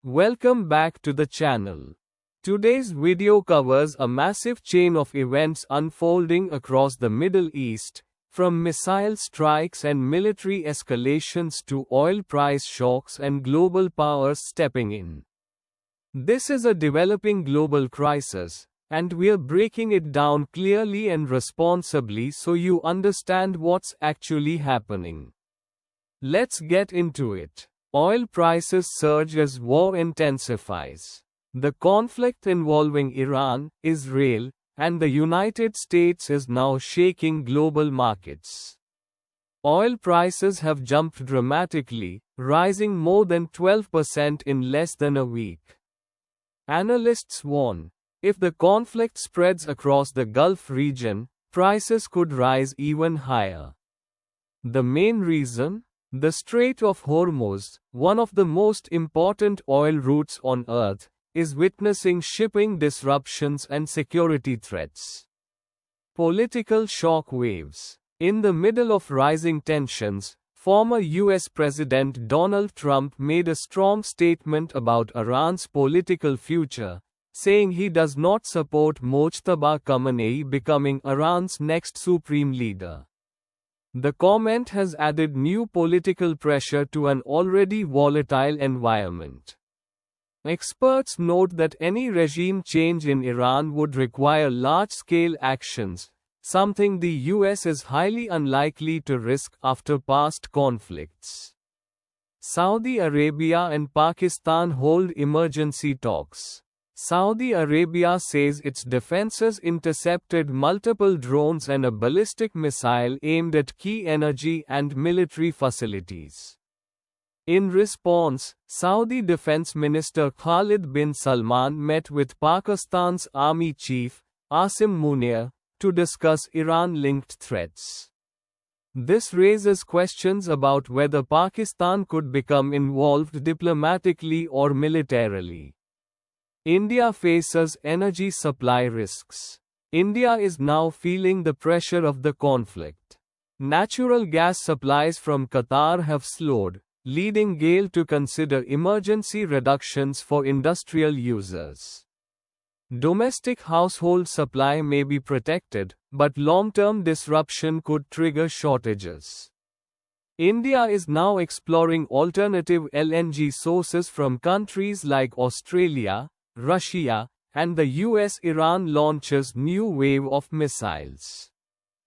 Welcome back to the channel. Today's video covers a massive chain of events unfolding across the Middle East, from missile strikes and military escalations to oil price shocks and global powers stepping in. This is a developing global crisis, and we're breaking it down clearly and responsibly so you understand what's actually happening. Let's get into it. Oil prices surge as war intensifies. The conflict involving Iran, Israel, and the United States is now shaking global markets. Oil prices have jumped dramatically, rising more than 12% in less than a week. Analysts warn, if the conflict spreads across the Gulf region, prices could rise even higher. The main reason? The Strait of Hormuz, one of the most important oil routes on Earth, is witnessing shipping disruptions and security threats. Political shock waves. In the middle of rising tensions, former US President Donald Trump made a strong statement about Iran's political future, saying he does not support Mojtaba Khamenei becoming Iran's next supreme leader. The comment has added new political pressure to an already volatile environment. Experts note that any regime change in Iran would require large-scale actions, something the US is highly unlikely to risk after past conflicts. Saudi Arabia and Pakistan hold emergency talks. Saudi Arabia says its defenses intercepted multiple drones and a ballistic missile aimed at key energy and military facilities. In response, Saudi Defense Minister Khalid bin Salman met with Pakistan's Army Chief, Asim Munir, to discuss Iran-linked threats. This raises questions about whether Pakistan could become involved diplomatically or militarily. India faces energy supply risks. India is now feeling the pressure of the conflict. Natural gas supplies from Qatar have slowed, leading GAIL to consider emergency reductions for industrial users. Domestic household supply may be protected, but long-term disruption could trigger shortages. India is now exploring alternative LNG sources from countries like Australia, Russia, and the US. Iran launches new wave of missiles.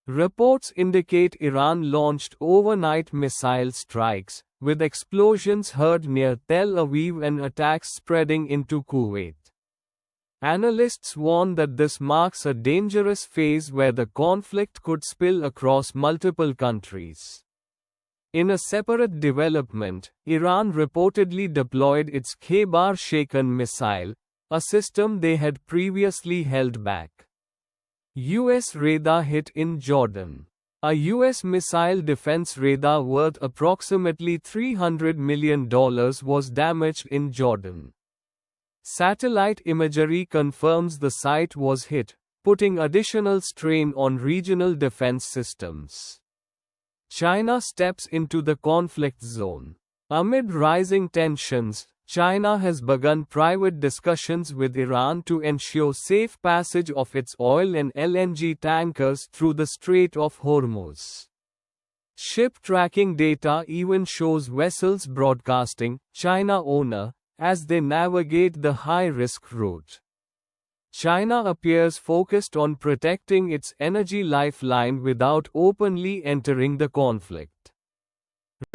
Reports indicate Iran launched overnight missile strikes, with explosions heard near Tel Aviv and attacks spreading into Kuwait. Analysts warn that this marks a dangerous phase where the conflict could spill across multiple countries. In a separate development, Iran reportedly deployed its Khaybar-Sheikhan missile, a system they had previously held back. US radar hit in Jordan. A US missile defense radar worth approximately $300 million was damaged in Jordan. Satellite imagery confirms the site was hit, putting additional strain on regional defense systems. China steps into the conflict zone. Amid rising tensions, China has begun private discussions with Iran to ensure safe passage of its oil and LNG tankers through the Strait of Hormuz. Ship tracking data even shows vessels broadcasting China owner as they navigate the high-risk route. China appears focused on protecting its energy lifeline without openly entering the conflict.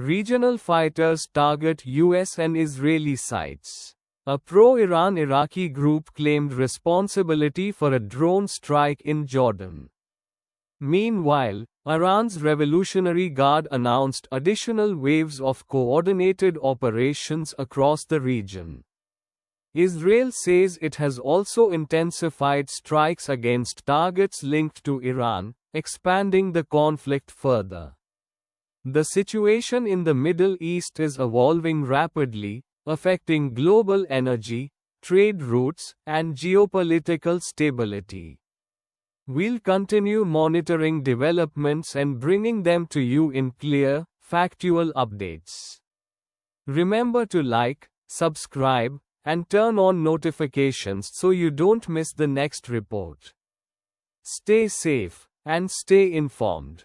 Regional fighters target US and Israeli sites. A pro-Iran Iraqi group claimed responsibility for a drone strike in Jordan. Meanwhile, Iran's Revolutionary Guard announced additional waves of coordinated operations across the region. Israel says it has also intensified strikes against targets linked to Iran, expanding the conflict further. The situation in the Middle East is evolving rapidly, affecting global energy, trade routes, and geopolitical stability. We'll continue monitoring developments and bringing them to you in clear, factual updates. Remember to like, subscribe, and turn on notifications so you don't miss the next report. Stay safe and stay informed.